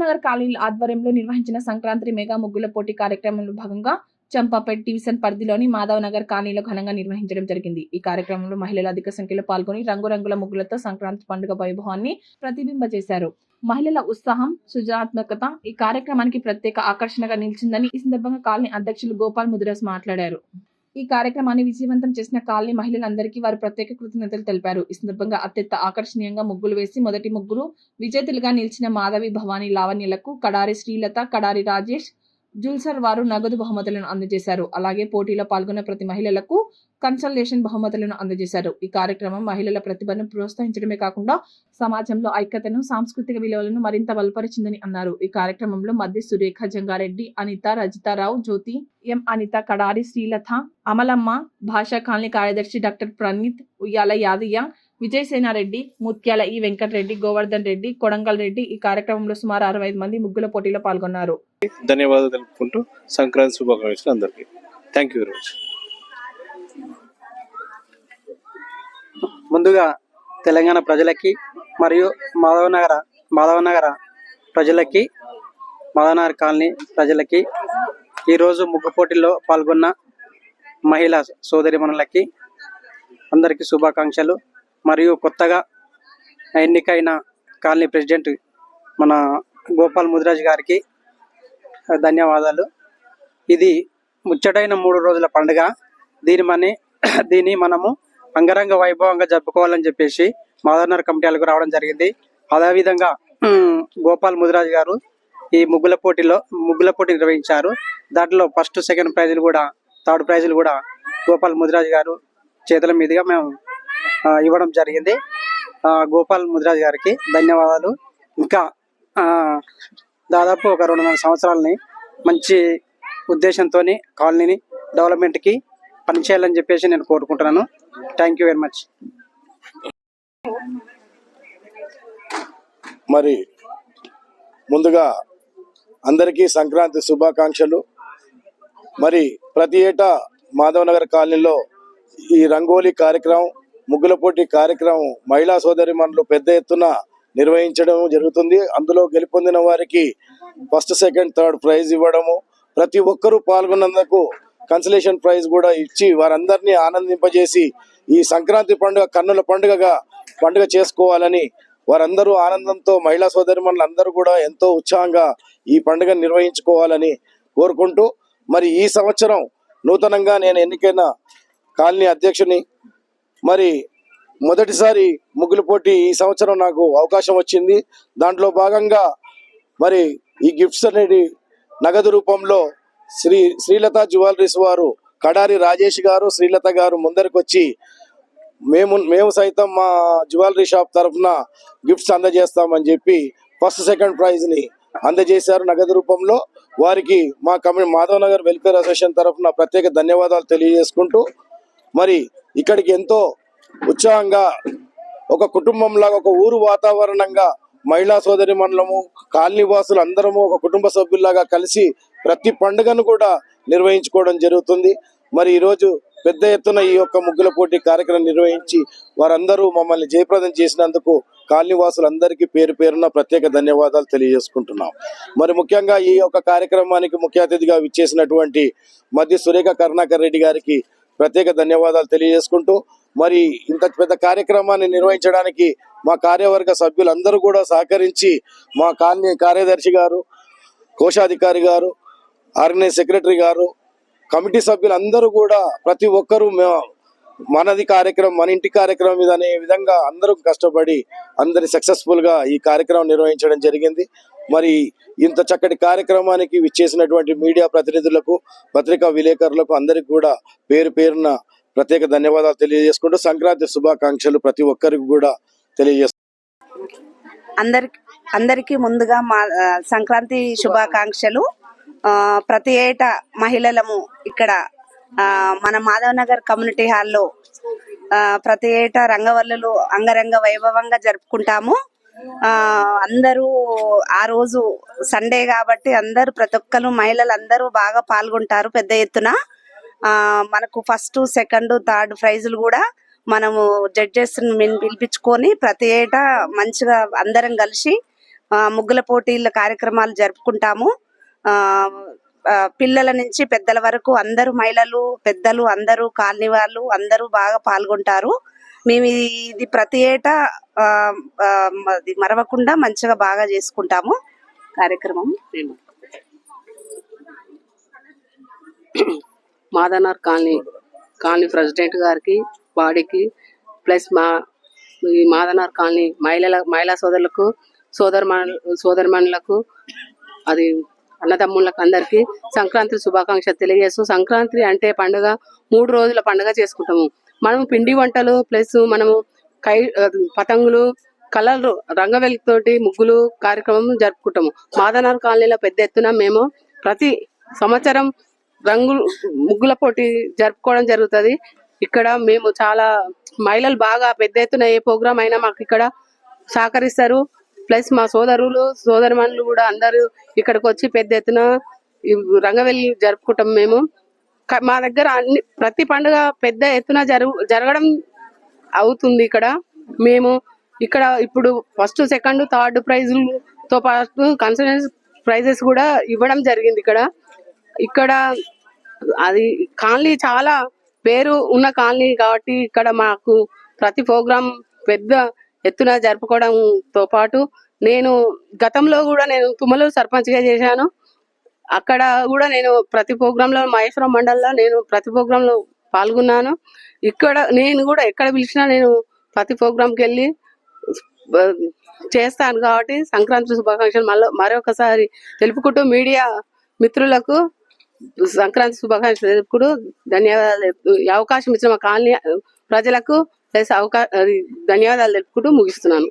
Madhavnagar colony ఆధ్వర్యంలో నిర్వహించిన Sankranti mega ముగ్గుల పోటీ కార్యక్రమంలో భాగంగా చంపాపేట్ డివిజన్ పరిధిలోని మాధవనగర్ కాలనీలో ఘనంగా నిర్వహించడం జరిగింది. ఈ కార్యక్రమంలో మహిళలు అధిక సంఖ్యలో పాల్గొని రంగురంగుల ముగ్గులతో సంక్రాంతి పండుగ వైభవాన్ని ప్రతిబింబచేశారు. మహిళల ఉత్సాహం, సృజనాత్మకత ఈ కార్యక్రమానికి ప్రత్యేక ఆకర్షణగా నిలిచిందని ఈ సందర్భంగా కాలనీ అధ్యక్షులు గోపాల్ ముదిరాజ్ మాట్లాడారు. ఈ కార్యక్రమాన్ని విజయవంతం చేసిన కాలనీ మహిళలందరికీ వారు ప్రత్యేక కృతజ్ఞతలు తెలిపారు. ఈ సందర్భంగా అత్యంత ఆకర్షణీయంగా ముగ్గులు వేసి మొదటి ముగ్గురు విజేతలుగా నిలిచిన మాధవి, భవానీ, లావణ్యలకు కడారి శ్రీలత, కడారి రాజేష్, జుల్సర్ వారు నగదు బహుమతులను అందజేశారు. అలాగే పోటీలో పాల్గొన్న ప్రతి మహిళలకు కన్సల్టేషన్ బహుమతులను అందజేశారు. ఈ కార్యక్రమం మహిళల ప్రతిభను ప్రోత్సహించడమే కాకుండా సమాజంలో ఐక్యతను, సాంస్కృతిక విలువలను మరింత బలపరిచిందని అన్నారు. ఈ కార్యక్రమంలో మధ్య సురేఖ, జంగారెడ్డి, అనిత, రజితారావు, జ్యోతి, ఎం అనిత, కడారి శ్రీలత, అమలమ్మ, భాషా కాలనీ కార్యదర్శి డాక్టర్ ప్రణీత్, ఉయ్యాల యాదయ్య, విజయసేనారెడ్డి, ముత్యాల ఈ వెంకటరెడ్డి, గోవర్ధన్ రెడ్డి, కొడంగల్ రెడ్డి ఈ కార్యక్రమంలో సుమారు 65 మంది ముగ్గుల పోటీలో పాల్గొన్నారు. ధన్యవాదాలు తెలుపుకుంటూ సంక్రాంతి శుభాకాంక్షలు అందరికీ. Thank you very much. ముందుగా తెలంగాణ ప్రజలకి మరియు మాధవనగర ప్రజలకి, మాధవనగర్ కాలనీ ప్రజలకి, ఈరోజు ముగ్గు పోటీల్లో పాల్గొన్న మహిళా సోదరిమణులకి అందరికీ శుభాకాంక్షలు. మరియు కొత్తగా ఎన్నికైన కాలనీ ప్రెసిడెంట్ మన గోపాల్ ముదిరాజ్ గారికి ధన్యవాదాలు. ఇది ముచ్చటైన 3 రోజుల పండుగ. దీన్ని మనము అంగరంగ వైభవంగా జరుపుకోవాలని చెప్పేసి మాధవనగర్ కమిటీలకు రావడం జరిగింది. అదేవిధంగా గోపాల్ ముదిరాజ్ గారు ఈ ముగ్గుల పోటీ నిర్వహించారు. దాంట్లో ఫస్ట్, సెకండ్ ప్రైజులు కూడా, థర్డ్ ప్రైజులు కూడా గోపాల్ ముదిరాజ్ గారు చేతుల మీదుగా మేము ఇవ్వడం జరిగింది. గోపాల్ ముదిరాజ్ గారికి ధన్యవాదాలు. ఇంకా దాదాపు ఒక 200 సంవత్సరాలని మంచి ఉద్దేశంతో కాలనీని డెవలప్మెంట్కి పనిచేయాలని చెప్పేసి నేను కోరుకుంటున్నాను. Thank you very much. మరి ముందుగా అందరికీ సంక్రాంతి శుభాకాంక్షలు. మరి ప్రతి ఏటా మాధవనగర్ కాలనీలో ఈ రంగోలీ కార్యక్రమం, ముగ్గుల పోటీ కార్యక్రమం మహిళా సోదరిమణులు పెద్ద ఎత్తున నిర్వహించడం జరుగుతుంది. అందులో గెలుపొందిన వారికి ఫస్ట్, సెకండ్, థర్డ్ ప్రైజ్ ఇవ్వడము, ప్రతి ఒక్కరూ పాల్గొన్నందుకు కన్సలేషన్ ప్రైజ్ కూడా ఇచ్చి వారందరినీ ఆనందింపజేసి ఈ సంక్రాంతి పండుగ కన్నుల పండుగ చేసుకోవాలని వారందరూ ఆనందంతో, మహిళా సోదరిమణులు అందరూ కూడా ఎంతో ఉత్సాహంగా ఈ పండుగ నిర్వహించుకోవాలని కోరుకుంటూ, మరి ఈ సంవత్సరం నూతనంగా నేను ఎన్నికైన కాలనీ అధ్యక్షుని. మరి మొదటిసారి ముగ్గుల పోటీ ఈ సంవత్సరం నాకు అవకాశం వచ్చింది. దాంట్లో భాగంగా మరి ఈ గిఫ్ట్స్ అనేది నగదు రూపంలో శ్రీలత జ్యువెలరీస్ వారు, కడారి రాజేష్ గారు, శ్రీలత గారు ముందరికి వచ్చి మేము సైతం మా జ్యువెలరీ షాప్ తరఫున గిఫ్ట్స్ అందజేస్తామని చెప్పి ఫస్ట్, సెకండ్ ప్రైజ్ని అందజేశారు నగదు రూపంలో. వారికి మా మాధవనగర్ వెల్ఫేర్ అసోసియేషన్ తరఫున ప్రత్యేక ధన్యవాదాలు తెలియజేసుకుంటూ, మరి ఇక్కడికి ఎంతో ఉత్సాహంగా ఒక కుటుంబంలాగా, ఒక ఊరు వాతావరణంగా మహిళా సోదరి మండలము, కాలనీ వాసులు అందరము ఒక కుటుంబ సభ్యుల్లాగా కలిసి ప్రతి పండుగను కూడా నిర్వహించుకోవడం జరుగుతుంది. మరి ఈరోజు పెద్ద ఎత్తున ఈ యొక్క ముగ్గుల పోటీ కార్యక్రమం నిర్వహించి వారందరూ మమ్మల్ని జయప్రదం చేసినందుకు కాలనీ వాసులందరికీ పేరు పేరున ప్రత్యేక ధన్యవాదాలు తెలియజేసుకుంటున్నాం. మరి ముఖ్యంగా ఈ యొక్క కార్యక్రమానికి ముఖ్య అతిథిగా విచ్చేసినటువంటి మధ్య సురేఖ కరుణాకర్ రెడ్డి గారికి ప్రత్యేక ధన్యవాదాలు తెలియజేసుకుంటూ, మరి ఇంత పెద్ద కార్యక్రమాన్ని నిర్వహించడానికి మా కార్యవర్గ సభ్యులందరూ కూడా సహకరించి మా కాలనీ కార్యదర్శి గారు, కోశాధికారి గారు, ఆర్గనైజ్ సెక్రటరీ గారు, కమిటీ సభ్యులందరూ కూడా ప్రతి ఒక్కరూ మనది కార్యక్రమం, మన ఇంటి కార్యక్రమం ఇది అనే విధంగా అందరూ కష్టపడి అందరి సక్సెస్ఫుల్గా ఈ కార్యక్రమం నిర్వహించడం జరిగింది. మరి ఇంత చక్కటి కార్యక్రమానికి విచ్చేసినటువంటి మీడియా ప్రతినిధులకు, పత్రికా విలేకరులకు అందరికి కూడా పేరు పేరున ప్రత్యేక ధన్యవాదాలు తెలియజేసుకుంటూ సంక్రాంతి శుభాకాంక్షలు ప్రతి ఒక్కరికి కూడా తెలియజేస్తాను. అందరికీ ముందుగా మా సంక్రాంతి శుభాకాంక్షలు. ప్రతి ఏటా మహిళలము ఇక్కడ మన మాధవనగర్ కమ్యూనిటీ హాల్లో ప్రతి ఏటా రంగవల్లులు అంగరంగ వైభవంగా జరుపుకుంటాము. అందరూ ఆ రోజు సండే కాబట్టి అందరూ ప్రతి ఒక్కరు మహిళలు అందరూ బాగా పాల్గొంటారు పెద్ద ఎత్తున. మనకు ఫస్ట్, సెకండ్, థర్డ్ ప్రైజులు కూడా మనము జడ్జెస్ పిలిపించుకొని ప్రతి ఏటా మంచిగా అందరం కలిసి ముగ్గుల పోటీల కార్యక్రమాలు జరుపుకుంటాము. ఆ ఆ, పిల్లల నుంచి పెద్దల వరకు అందరూ, మహిళలు, పెద్దలు అందరూ, కాలనీ వాళ్ళు అందరూ బాగా పాల్గొంటారు. మేము ఇది ప్రతి ఏటా ఆ, ఆ, అది మరవకుండా మంచిగా బాగా చేసుకుంటాము కార్యక్రమం. మాదనార్ కాలనీ ప్రెసిడెంట్ గారికి, బాడీకి, ప్లస్ ఈ మాదనార్ కాలనీ మహిళా సోదరులకు, సోదరమణులకు, అది అన్నదమ్ములకు అందరికీ సంక్రాంతి శుభాకాంక్షలు తెలియజేస్తూ, సంక్రాంతి అంటే పండుగ 3 రోజుల పండుగ చేసుకుంటాము. మనము పిండి వంటలు ప్లస్ మనము పతంగులు, కలర్లు, రంగవెల్లితోటి ముగ్గులు కార్యక్రమం జరుపుకుంటాము. మాదనార్ కాలనీలో పెద్ద ఎత్తున మేము ప్రతి సంవత్సరం ముగ్గుల పోటీ జరుపుకోవడం జరుగుతుంది. ఇక్కడ మేము చాలా మహిళలు బాగా పెద్ద ఎత్తున ఏ ప్రోగ్రామ్ అయినా మాకు ఇక్కడ సహకరిస్తారు. ప్లస్ మా సోదరమణులు కూడా అందరూ ఇక్కడికి వచ్చి పెద్ద ఎత్తున రంగవెల్లి జరుపుకుంటాం. మేము మా దగ్గర ప్రతి పండుగ పెద్ద ఎత్తున జరగడం అవుతుంది. మేము ఇక్కడ ఇప్పుడు ఫస్ట్, సెకండ్, థర్డ్ ప్రైజులతో పాటు కన్సల్టెన్సీ ప్రైజెస్ కూడా ఇవ్వడం జరిగింది. ఇక్కడ అది కాలనీ చాలా పేరు ఉన్న కాలనీ కాబట్టి ఇక్కడ మాకు ప్రతి ప్రోగ్రాం పెద్ద ఎత్తున జరుపుకోవడంతో పాటు నేను గతంలో కూడా నేను తుమ్మలూరు సర్పంచ్గా చేశాను. అక్కడ కూడా నేను ప్రతి ప్రోగ్రాంలో, మహేశ్వరం మండలంలో నేను ప్రతి ప్రోగ్రాంలో పాల్గొన్నాను. నేను కూడా ఎక్కడ పిలిచినా నేను ప్రతి ప్రోగ్రాంకి వెళ్ళి చేస్తాను. కాబట్టి సంక్రాంతి శుభాకాంక్షలు మరొకసారి తెలుపుకుంటూ, మీడియా మిత్రులకు సంక్రాంతి శుభాకాంక్షలు తెలుపుకుంటూ ధన్యవాదాలు. ఈ అవకాశం ఇచ్చిన మా కాలనీ ప్రజలకు ధన్యవాదాలు తెలుపుకుంటూ ముగిస్తున్నాను.